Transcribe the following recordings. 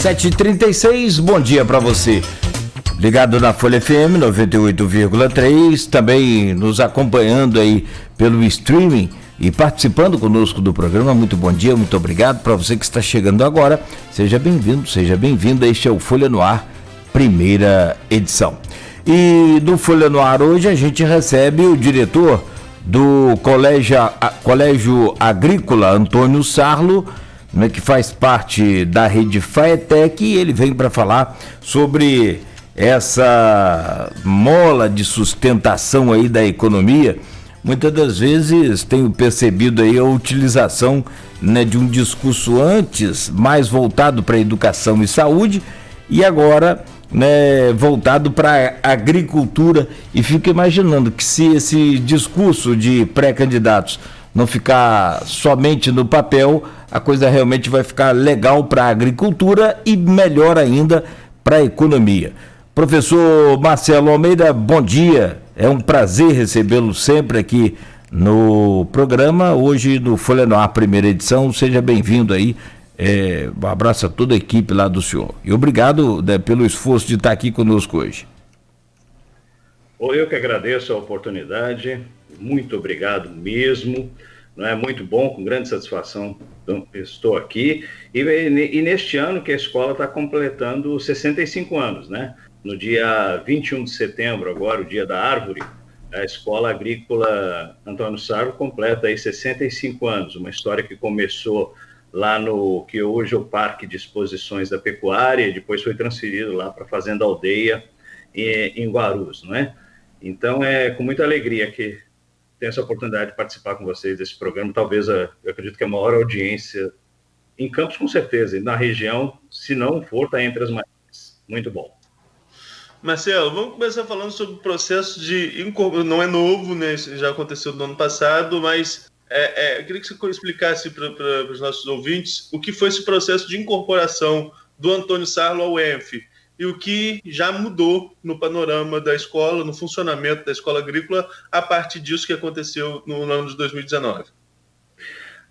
7h36, bom dia para você. Ligado na Folha FM 98,3, também nos acompanhando aí pelo streaming e participando conosco do programa. Muito bom dia, muito obrigado. Para você que está chegando agora, seja bem-vindo, seja bem-vinda. Este é o Folha no Ar, primeira edição. E no Folha no Ar hoje a gente recebe o diretor do Colégio Agrícola, Antônio Sarlo, né, que faz parte da rede FAETEC, e ele vem para falar sobre essa mola de sustentação aí da economia. Muitas das vezes tenho percebido aí a utilização, né, de um discurso antes mais voltado para educação e saúde e agora, né, voltado para a agricultura, e fico imaginando que se esse discurso de pré-candidatos não ficar somente no papel, a coisa realmente vai ficar legal para a agricultura e melhor ainda para a economia. Professor Marcelo Almeida, bom dia. É um prazer recebê-lo sempre aqui no programa. Hoje no Folha no Ar, primeira edição. Seja bem-vindo aí. Um abraço a toda a equipe lá do senhor. E obrigado, né, pelo esforço de estar aqui conosco hoje. Eu que agradeço a oportunidade. Muito obrigado mesmo. Não é muito bom, com grande satisfação estou aqui. E neste ano que a escola está completando 65 anos, né? No dia 21 de setembro, agora, o dia da árvore, a Escola Agrícola Antônio Sarlo completa aí 65 anos, uma história que começou lá no que hoje é o Parque de Exposições da Pecuária, e depois foi transferido lá para a Fazenda Aldeia, em Guarus, não é? Então, é com muita alegria que tenho essa oportunidade de participar com vocês desse programa. Talvez, eu acredito que a maior audiência em Campos, com certeza, e na região, se não for, está entre as maiores. Muito bom. Marcelo, vamos começar falando sobre o processo de incorporação. Não é novo, né? Isso já aconteceu no ano passado, mas eu queria que você explicasse para os nossos ouvintes o que foi esse processo de incorporação do Antônio Sarlo ao ENF e o que já mudou no panorama da escola, no funcionamento da escola agrícola, a partir disso que aconteceu no ano de 2019.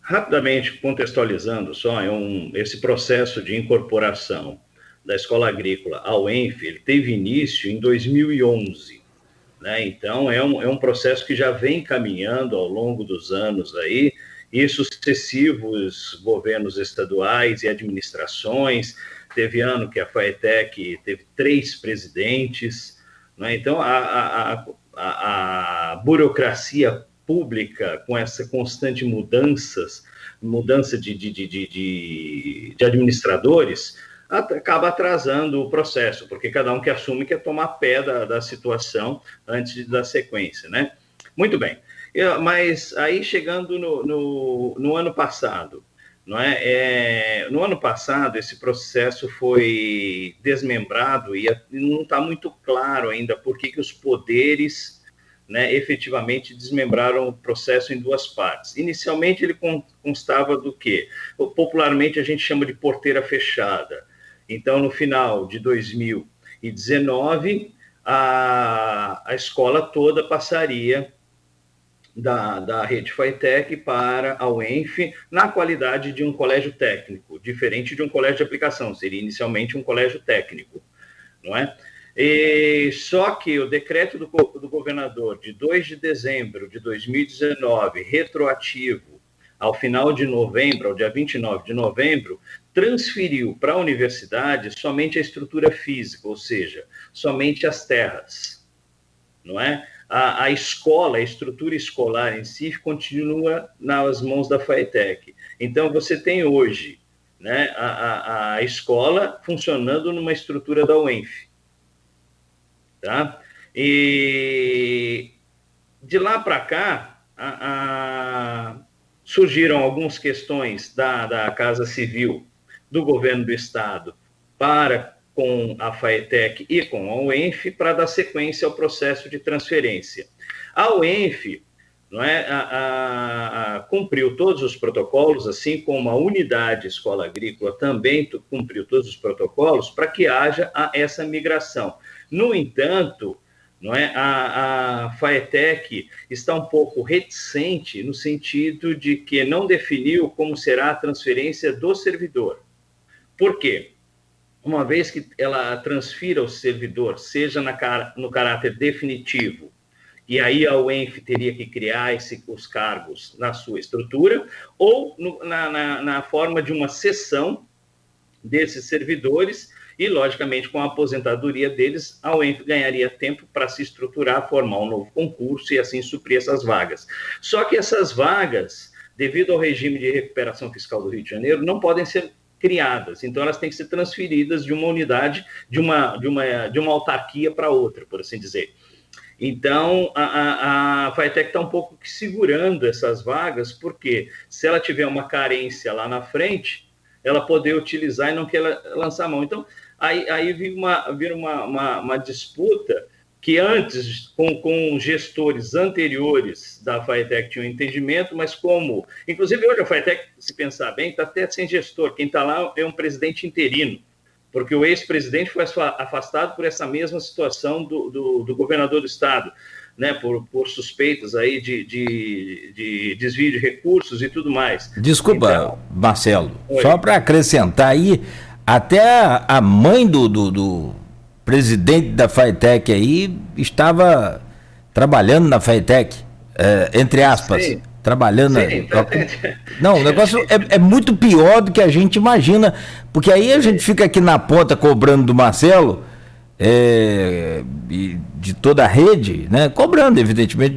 Rapidamente contextualizando só, esse processo de incorporação da escola agrícola ao ENF, ele teve início em 2011, né? Então é um processo que já vem caminhando ao longo dos anos aí, e sucessivos governos estaduais e administrações. Teve ano que a FAETEC teve 3 presidentes, né? Então a burocracia pública, com essa constante mudança de administradores, acaba atrasando o processo, porque cada um que assume quer tomar pé da situação antes da sequência, né? Muito bem. Mas aí, chegando no ano passado, não é? No ano passado, esse processo foi desmembrado e não está muito claro ainda por que os poderes, né, efetivamente desmembraram o processo em 2 partes. Inicialmente, ele constava do quê? Popularmente, a gente chama de porteira fechada. Então, no final de 2019, a escola toda passaria da rede FAETEC para a UENF na qualidade de um colégio técnico, diferente de um colégio de aplicação, seria inicialmente um colégio técnico, não é? Só que o decreto do governador de 2 de dezembro de 2019, retroativo ao final de novembro, ao dia 29 de novembro, transferiu para a universidade somente a estrutura física, ou seja, somente as terras, não é? A escola, a estrutura escolar em si, continua nas mãos da FAETEC. Então, você tem hoje, né, a escola funcionando numa estrutura da UENF. Tá? E de lá para cá, surgiram algumas questões da Casa Civil, do governo do Estado, com a FAETEC e com a UENF, para dar sequência ao processo de transferência. A UENF, não é, cumpriu todos os protocolos, assim como a unidade escola agrícola também cumpriu todos os protocolos para que haja essa migração. No entanto, não é, a FAETEC está um pouco reticente no sentido de que não definiu como será a transferência do servidor. Por quê? uma vez que ela transfira o servidor, seja no caráter definitivo, e aí a UENF teria que criar os cargos na sua estrutura, ou na forma de uma cessão desses servidores, e, logicamente, com a aposentadoria deles, a UENF ganharia tempo para se estruturar, formar um novo concurso e, assim, suprir essas vagas. Só que essas vagas, devido ao regime de recuperação fiscal do Rio de Janeiro, não podem ser criadas, então elas têm que ser transferidas de uma unidade, de uma autarquia para outra, por assim dizer. Então, a FATEC está um pouco segurando essas vagas, porque se ela tiver uma carência lá na frente, ela poder utilizar e não quer lançar a mão. Então, aí vira uma disputa que antes, com gestores anteriores da FATEC tinha um entendimento, mas como... Inclusive, hoje a FATEC, se pensar bem, está até sem gestor. Quem está lá é um presidente interino, porque o ex-presidente foi afastado por essa mesma situação do governador do estado, né, por suspeitas aí de desvio de recursos e tudo mais. Desculpa, então, Marcelo, só para acrescentar aí, até a mãe do presidente da FATEC aí estava trabalhando na FATEC, entre aspas. Sim. Trabalhando. Sim, Não, o negócio é muito pior do que a gente imagina, porque aí a gente fica aqui na ponta cobrando do Marcelo, de toda a rede, né? Cobrando, evidentemente,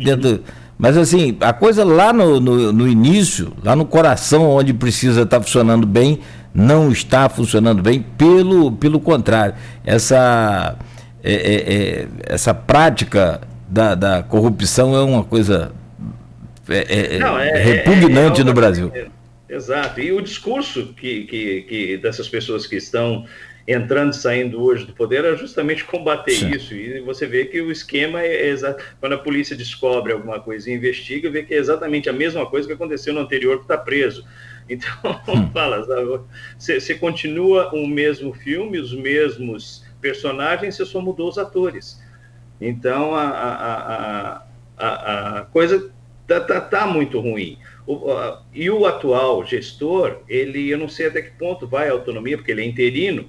mas assim, a coisa lá no início, lá no coração, onde precisa estar funcionando bem, não está funcionando bem, pelo contrário. Essa prática da corrupção é uma coisa repugnante no Brasil. Exato. E o discurso que dessas pessoas que estão entrando e saindo hoje do poder é justamente combater Sim. isso. E você vê que o esquema quando a polícia descobre alguma coisa e investiga, vê que é exatamente a mesma coisa que aconteceu no anterior que está preso. Então, fala, você continua o mesmo filme, os mesmos personagens, você só mudou os atores. Então, a coisa tá muito ruim. E o atual gestor, eu não sei até que ponto vai a autonomia, porque ele é interino,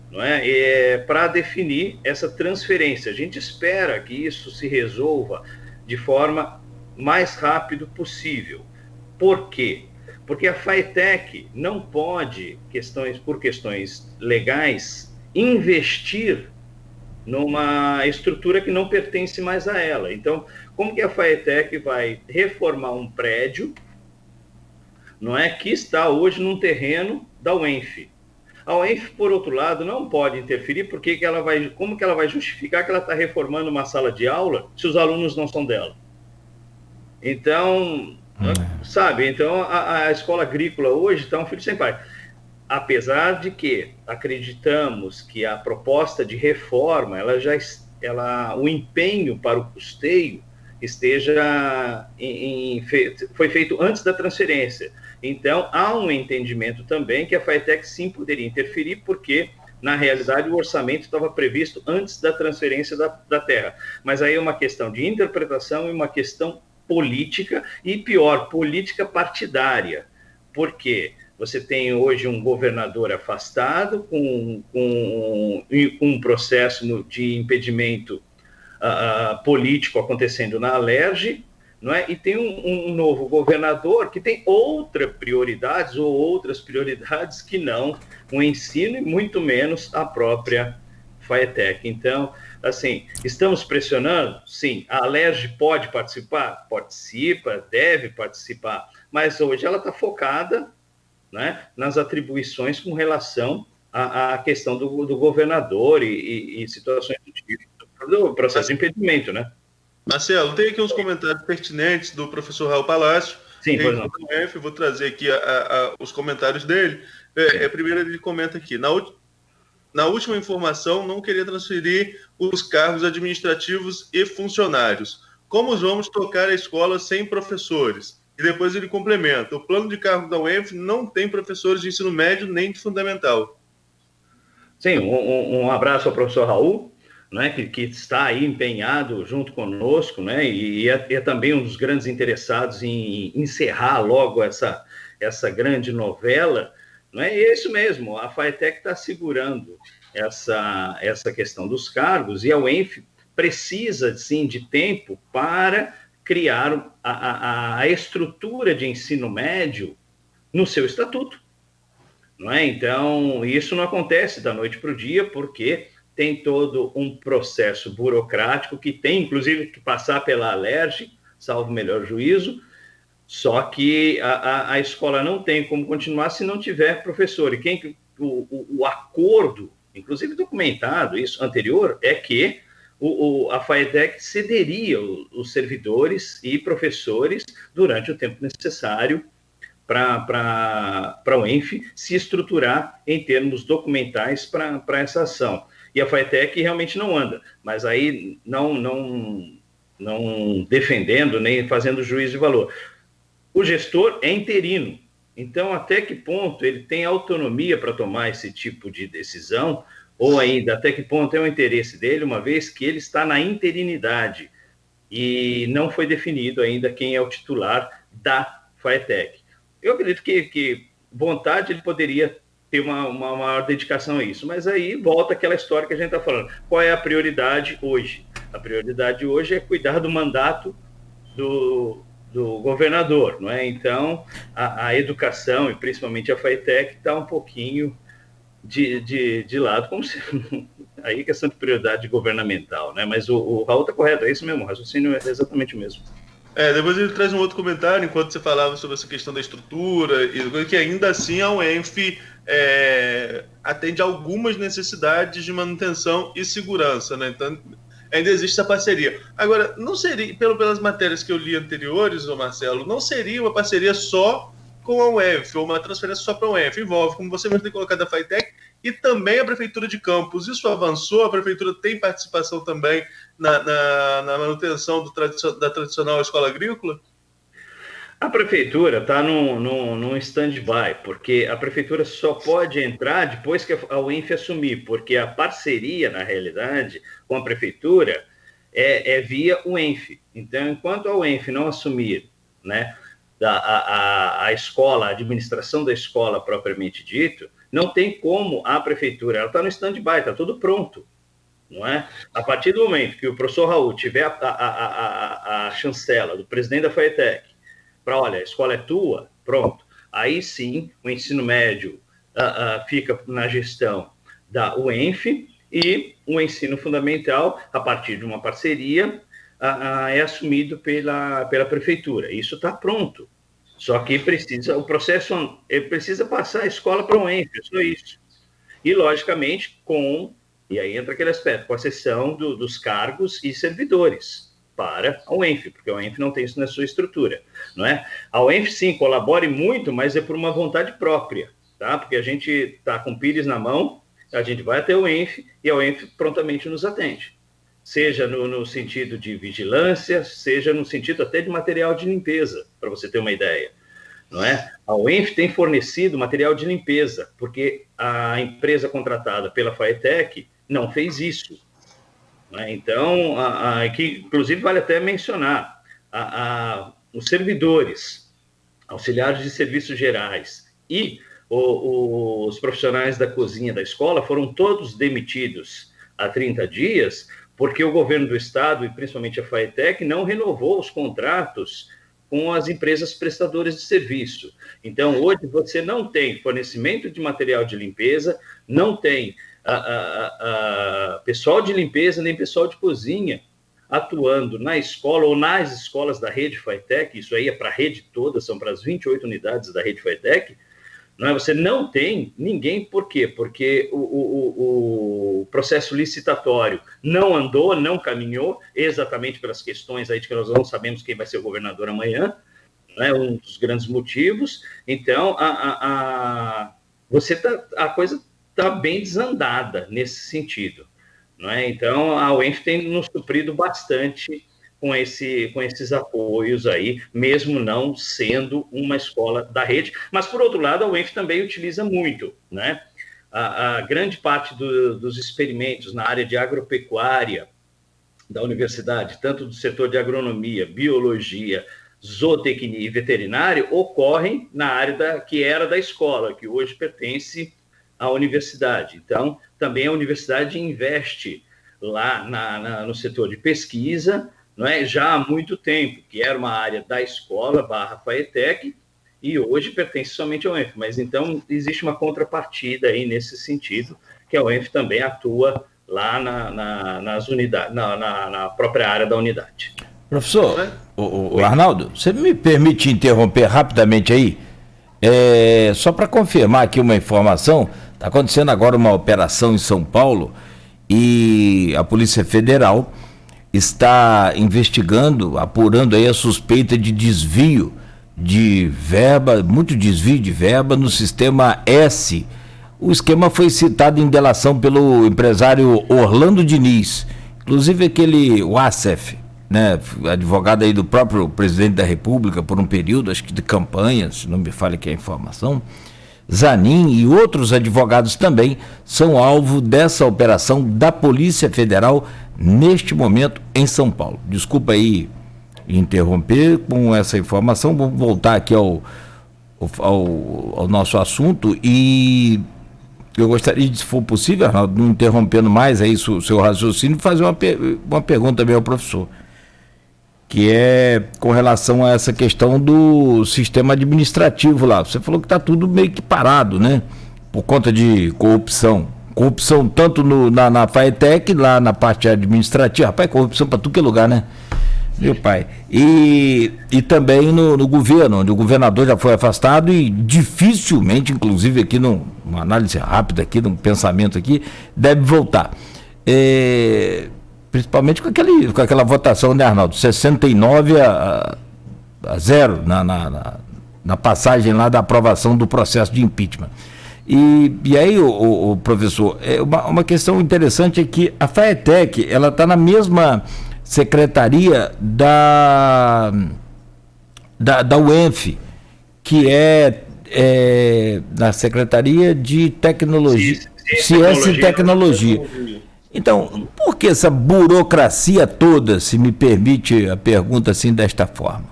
não é? Para definir essa transferência. A gente espera que isso se resolva de forma mais rápida possível. Por quê? Porque a FATEC não pode, por questões legais, investir numa estrutura que não pertence mais a ela. Então, como que a FATEC vai reformar um prédio, não é, que está hoje num terreno da UENF? A UENF, por outro lado, não pode interferir, porque como que ela vai justificar que ela está reformando uma sala de aula se os alunos não são dela? Então, sabe, então a escola agrícola hoje está um filho sem pai. Apesar de que acreditamos que a proposta de reforma, o empenho para o custeio foi feito antes da transferência. Então, há um entendimento também que a FATEC sim poderia interferir, porque, na realidade, o orçamento estava previsto antes da transferência da terra. Mas aí é uma questão de interpretação e uma questão política, e pior, política partidária. Por quê? Você tem hoje um governador afastado com um processo de impedimento político acontecendo na Alerj, não é? E tem um novo governador que tem outras prioridades que não o ensino e muito menos a própria FATEC. Então, assim, estamos pressionando? Sim. A Alerj pode participar? Participa, deve participar, mas hoje ela está focada, né, nas atribuições com relação à questão do governador e situações do processo de impedimento, né? Marcelo, tem aqui uns comentários pertinentes do professor Raul Palácio. Sim, pois não. Vou trazer aqui os comentários dele. Primeiro ele comenta aqui, na última informação, não queria transferir os cargos administrativos e funcionários. Como vamos tocar a escola sem professores? E depois ele complementa, o plano de cargo da UENF não tem professores de ensino médio nem de fundamental. Sim, um abraço ao professor Raul, né, que está aí empenhado junto conosco, né, e é também um dos grandes interessados em encerrar logo essa grande novela Não é isso mesmo, a FATEC está segurando essa questão dos cargos e a UENF precisa, sim, de tempo para criar a estrutura de ensino médio no seu estatuto. Não é? Então, isso não acontece da noite para o dia, porque tem todo um processo burocrático que tem, inclusive, que passar pela Alerj, salvo melhor juízo, só que a escola não tem como continuar se não tiver professor. E o acordo, inclusive documentado, isso anterior, é que a FATEC cederia os servidores e professores durante o tempo necessário para a UENF se estruturar em termos documentais para essa ação. E a FATEC realmente não anda, mas aí não defendendo nem fazendo juízo de valor. O gestor é interino, então até que ponto ele tem autonomia para tomar esse tipo de decisão, ou ainda até que ponto é o interesse dele, uma vez que ele está na interinidade e não foi definido ainda quem é o titular da FATEC. Eu acredito que vontade ele poderia ter uma maior dedicação a isso, mas aí volta aquela história que a gente está falando. Qual é a prioridade hoje? A prioridade hoje é cuidar do mandato do governador, não é? Então, a educação, e principalmente a FATEC, está um pouquinho de lado, como se... Aí é questão de prioridade governamental, né? Mas o Raul está correto, é isso mesmo, o raciocínio é exatamente o mesmo. Depois ele traz um outro comentário, enquanto você falava sobre essa questão da estrutura, e que ainda assim a UENF atende algumas necessidades de manutenção e segurança, né? Então, ainda existe essa parceria. Agora, não seria, pelas matérias que eu li anteriores, ô Marcelo, não seria uma parceria só com a UENF, ou uma transferência só para a UENF, envolve, como você mesmo tem colocado, a FATEC e também a Prefeitura de Campos. Isso avançou? A Prefeitura tem participação também na manutenção da tradicional escola agrícola? A Prefeitura está num stand-by, porque a Prefeitura só pode entrar depois que a UENF assumir, porque a parceria, na realidade, com a Prefeitura é via UENF. Então, enquanto a UENF não assumir, né, a escola, a administração da escola propriamente dito, não tem como a Prefeitura, ela está no stand-by, está tudo pronto, não é? A partir do momento que o professor Raul tiver a chancela do presidente da FATEC, para, olha, a escola é tua, pronto, aí sim o ensino médio fica na gestão da UENF e o ensino fundamental, a partir de uma parceria, é assumido pela Prefeitura. Isso está pronto. Só que o processo precisa passar a escola para a UENF, só isso. E, logicamente, e aí entra aquele aspecto, com a cessão dos cargos e servidores para a UENF, porque a UENF não tem isso na sua estrutura, não é? A UENF, sim, colabore muito, mas é por uma vontade própria, tá? Porque a gente está com o Pires na mão, a gente vai até a UENF e a UENF prontamente nos atende. Seja no sentido de vigilância, seja no sentido até de material de limpeza, para você ter uma ideia, não é? A UENF tem fornecido material de limpeza, porque a empresa contratada pela FATEC não fez isso, não é? Então, que inclusive vale até mencionar, os servidores, auxiliares de serviços gerais e os profissionais da cozinha da escola foram todos demitidos há 30 dias, porque o governo do estado, e principalmente a FATEC, não renovou os contratos com as empresas prestadoras de serviço. Então, hoje, você não tem fornecimento de material de limpeza, não tem pessoal de limpeza, nem pessoal de cozinha atuando na escola ou nas escolas da rede FATEC, isso aí é para a rede toda, são para as 28 unidades da rede FATEC. Não é? Você não tem ninguém, por quê? Porque o processo licitatório não andou, não caminhou, exatamente pelas questões aí de que nós não sabemos quem vai ser o governador amanhã, né? Um dos grandes motivos. Então, a coisa está bem desandada nesse sentido, não é? Então, a UENF tem nos suprido bastante com esses apoios aí, mesmo não sendo uma escola da rede. Mas, por outro lado, a UENF também utiliza muito, né? A grande parte dos experimentos na área de agropecuária da universidade, tanto do setor de agronomia, biologia, zootecnia e veterinário ocorrem na área que era da escola, que hoje pertence à universidade. Então, também a universidade investe lá no setor de pesquisa, não é? Já há muito tempo, que era uma área da escola / FAETEC, e hoje pertence somente ao UENF. Mas então existe uma contrapartida aí nesse sentido, que a UENF também atua lá nas unidades, na própria área da unidade. Professor, o Arnaldo, você me permite interromper rapidamente aí? Só para confirmar aqui uma informação, está acontecendo agora uma operação em São Paulo e a Polícia Federal está investigando, apurando aí a suspeita de desvio de verba, muito desvio de verba no sistema S. O esquema foi citado em delação pelo empresário Orlando Diniz, inclusive o Acef, né, advogado aí do próprio presidente da República por um período, acho que de campanha, se não me falha aqui a informação. Zanin e outros advogados também são alvo dessa operação da Polícia Federal neste momento em São Paulo. Desculpa aí interromper com essa informação, vamos voltar aqui ao nosso assunto e eu gostaria de, se for possível, Arnaldo, não interrompendo mais aí o seu raciocínio, fazer uma pergunta também ao professor, que é com relação a essa questão do sistema administrativo lá. Você falou que está tudo meio que parado, né? Por conta de corrupção. Corrupção tanto na FAETEC, lá na parte administrativa. Rapaz, corrupção para tudo que é lugar, né? Meu pai. E também no governo, onde o governador já foi afastado e dificilmente, inclusive aqui numa análise rápida aqui, num pensamento aqui, deve voltar. Principalmente com aquela votação, né, Arnaldo? 69-0 na passagem lá da aprovação do processo de impeachment. E aí, o professor, uma questão interessante é que a FAETEC, ela está na mesma secretaria da UENF, que é na Secretaria de Tecnologia, Ciência e Tecnologia. Então, por que essa burocracia toda, se me permite a pergunta assim desta forma?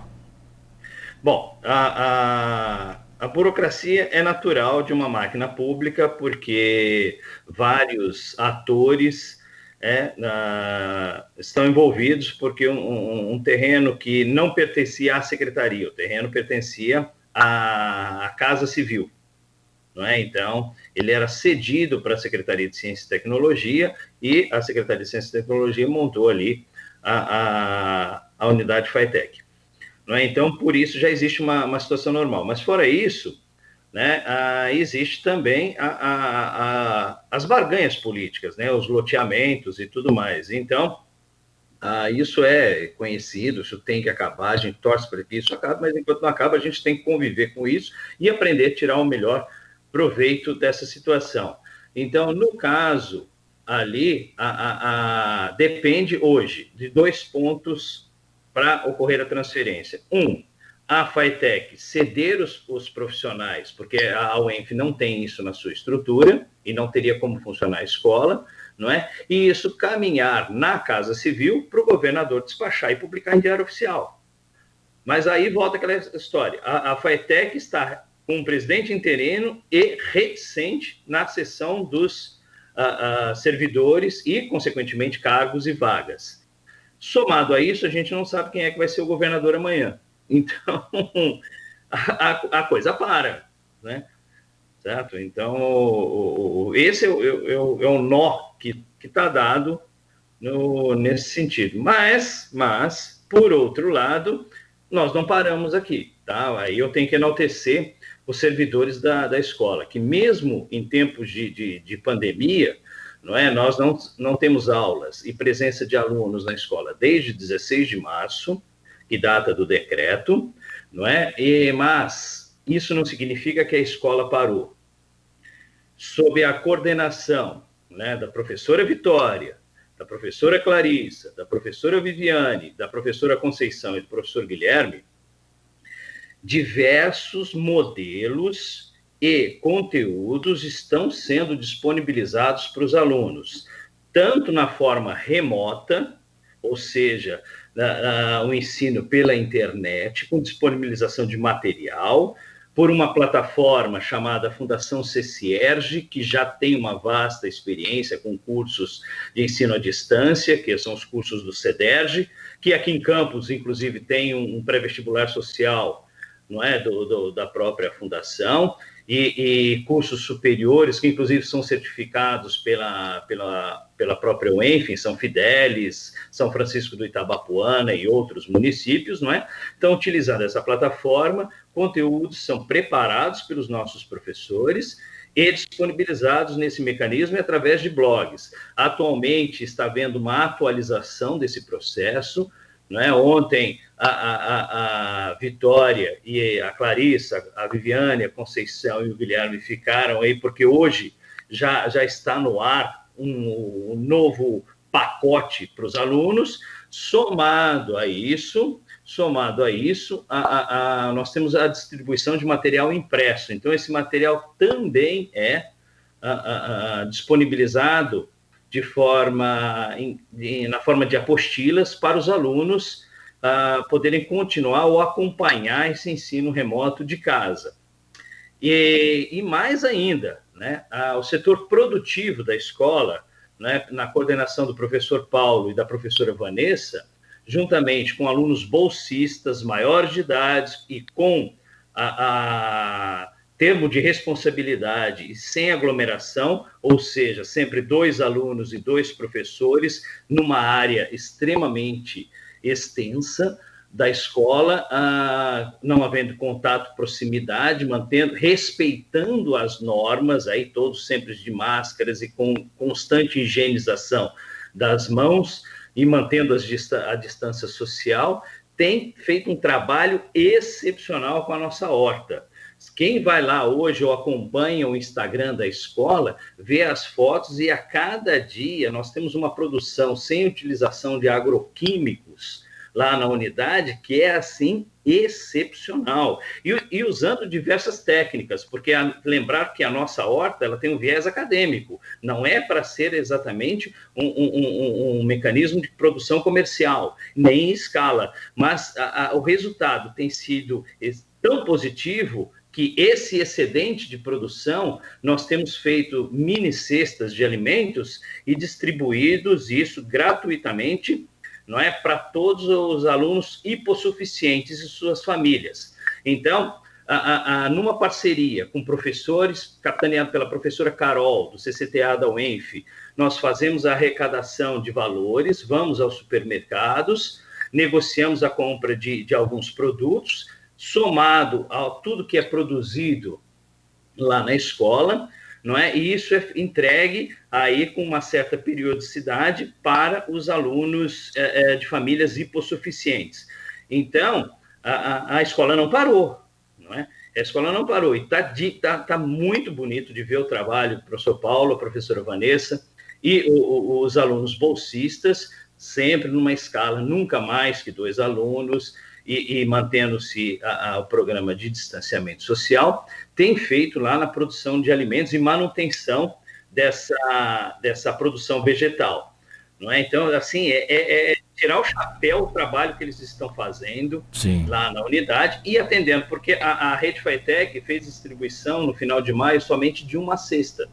Bom, a burocracia é natural de uma máquina pública, porque vários atores estão envolvidos, porque um terreno que não pertencia à secretaria, o terreno pertencia à Casa Civil. Não é? Então, ele era cedido para a Secretaria de Ciência e Tecnologia e a Secretaria de Ciência e Tecnologia montou ali a unidade FAETEC. Não é? Então, por isso já existe uma situação normal. Mas fora isso, né, existe também as barganhas políticas, né, os loteamentos e tudo mais. Então, isso é conhecido, isso tem que acabar, a gente torce para que isso acabe, mas enquanto não acaba, a gente tem que conviver com isso e aprender a tirar o melhor proveito dessa situação. Então, no caso ali, depende hoje de 2 pontos para ocorrer a transferência. A FAETEC ceder os profissionais, porque a UENF não tem isso na sua estrutura e não teria como funcionar a escola, não é? E isso caminhar na Casa Civil para o governador despachar e publicar em diário oficial. Mas aí volta aquela história. A FAETEC está com um presidente interino e reticente na cessão dos servidores e, consequentemente, cargos e vagas. Somado a isso, a gente não sabe quem é que vai ser o governador amanhã. Então, a coisa para, né? Certo? Então, esse é o nó que está dado nesse sentido. Mas, por outro lado, nós não paramos aqui, tá? Aí eu tenho que enaltecer os servidores da escola, que mesmo em tempos de pandemia, não é? Nós não temos aulas e presença de alunos na escola desde 16 de março, que data do decreto, não é? Mas isso não significa que a escola parou. Sob a coordenação, né, da professora Vitória, da professora Clarissa, da professora Viviane, da professora Conceição e do professor Guilherme, diversos modelos e conteúdos estão sendo disponibilizados para os alunos, tanto na forma remota, ou seja, o ensino pela internet, com disponibilização de material, por uma plataforma chamada Fundação CCERJ, que já tem uma vasta experiência com cursos de ensino à distância, que são os cursos do CEDERJ, que aqui em Campos, inclusive, tem um pré-vestibular social, não é, da própria fundação, e cursos superiores, que inclusive são certificados pela própria UENF, em São Fidélis, São Francisco do Itabapoana e outros municípios, não é? Então, utilizando essa plataforma, conteúdos são preparados pelos nossos professores e disponibilizados nesse mecanismo através de blogs. Atualmente está havendo uma atualização desse processo, não é? Ontem a Vitória e a Clarissa, a Viviane, a Conceição e o Guilherme ficaram aí, porque hoje já está no ar um novo pacote para os alunos. Somado a isso, nós temos a distribuição de material impresso. Então, esse material também é disponibilizado na forma de apostilas para os alunos poderem continuar ou acompanhar esse ensino remoto de casa. E mais ainda, né, o setor produtivo da escola, né, na coordenação do professor Paulo e da professora Vanessa, juntamente com alunos bolsistas maiores de idade e com termo de responsabilidade e sem aglomeração, ou seja, sempre 2 alunos e 2 professores, numa área extremamente extensa da escola, não havendo contato, proximidade, respeitando as normas, aí todos sempre de máscaras e com constante higienização das mãos e mantendo a distância social, tem feito um trabalho excepcional com a nossa horta. Quem vai lá hoje ou acompanha o Instagram da escola, vê as fotos e a cada dia nós temos uma produção sem utilização de agroquímicos lá na unidade, que é, assim, excepcional. E usando diversas técnicas, porque lembrar que a nossa horta ela tem um viés acadêmico, não é para ser exatamente um mecanismo de produção comercial, nem em escala, mas o resultado tem sido tão positivo que esse excedente de produção, nós temos feito mini cestas de alimentos e distribuídos isso gratuitamente, não é, para todos os alunos hipossuficientes e suas famílias. Então, numa parceria com professores, capitaneado pela professora Carol, do CCTA da UENF, nós fazemos a arrecadação de valores, vamos aos supermercados, negociamos a compra de alguns produtos, somado a tudo que é produzido lá na escola, não é? E isso é entregue aí com uma certa periodicidade para os alunos de famílias hipossuficientes. Então, a escola não parou, não é? A escola não parou e tá muito bonito de ver o trabalho do professor Paulo, a professora Vanessa e os alunos bolsistas, sempre numa escala nunca mais que 2 alunos, e mantendo-se o programa de distanciamento social, tem feito lá na produção de alimentos e manutenção dessa produção vegetal. Não é? Então, assim, é tirar o chapéu o trabalho que eles estão fazendo Sim. lá na unidade e atendendo, porque a Rede Faetec fez distribuição no final de maio somente de uma cesta,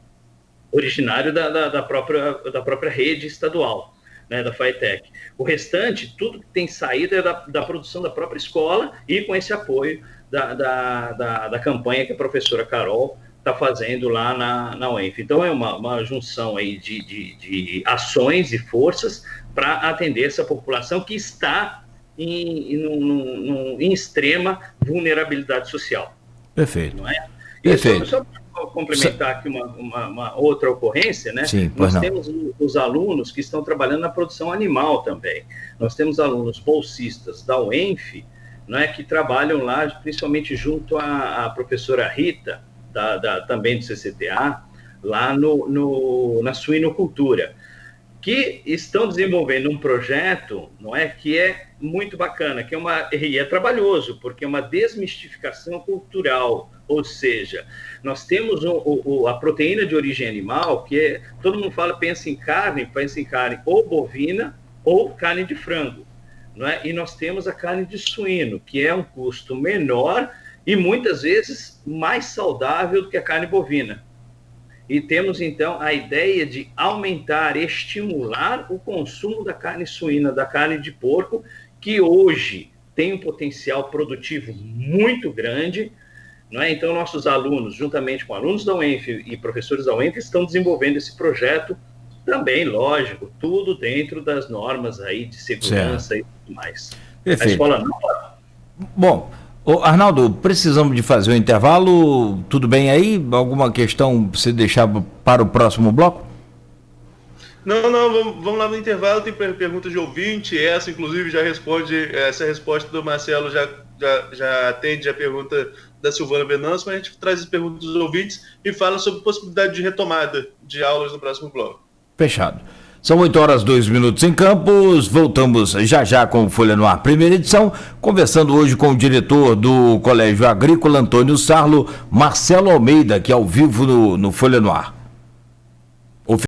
originário da própria rede estadual, né, da Faetec. O restante, tudo que tem saído é da produção da própria escola e com esse apoio da campanha que a professora Carol está fazendo lá na UENF. Então, é uma junção aí de ações e forças para atender essa população que está em extrema vulnerabilidade social. Perfeito. Não é? Perfeito. Só para complementar aqui uma outra ocorrência, né? Sim, nós temos os alunos que estão trabalhando na produção animal também. Nós temos alunos bolsistas da UENF, né, que trabalham lá, principalmente junto à professora Rita, também do CCTA, lá na suinocultura, que estão desenvolvendo um projeto, não é, que é muito bacana, e é trabalhoso, porque é uma desmistificação cultural, ou seja, nós temos a proteína de origem animal, que todo mundo pensa em carne ou bovina ou carne de frango, não é? E nós temos a carne de suíno, que é um custo menor e muitas vezes mais saudável do que a carne bovina. E temos, então, a ideia de aumentar, estimular o consumo da carne suína, da carne de porco, que hoje tem um potencial produtivo muito grande, não é? Então, nossos alunos, juntamente com alunos da UENF e professores da UENF, estão desenvolvendo esse projeto também, lógico, tudo dentro das normas aí de segurança, certo, e tudo mais. Perfeito. A escola não... Bom, Arnaldo, precisamos de fazer um intervalo, tudo bem aí? Alguma questão para você deixar para o próximo bloco? Não, vamos lá no intervalo, tem perguntas de ouvinte, essa inclusive já responde, essa resposta do Marcelo já atende a pergunta da Silvana Venâncio, mas a gente traz as perguntas dos ouvintes e fala sobre possibilidade de retomada de aulas no próximo bloco. Fechado. São 8h02 em Campos, voltamos já com o Folha no Ar, primeira edição, conversando hoje com o diretor do Colégio Agrícola, Antônio Sarlo, Marcelo Almeida, que é ao vivo no Folha no Ar.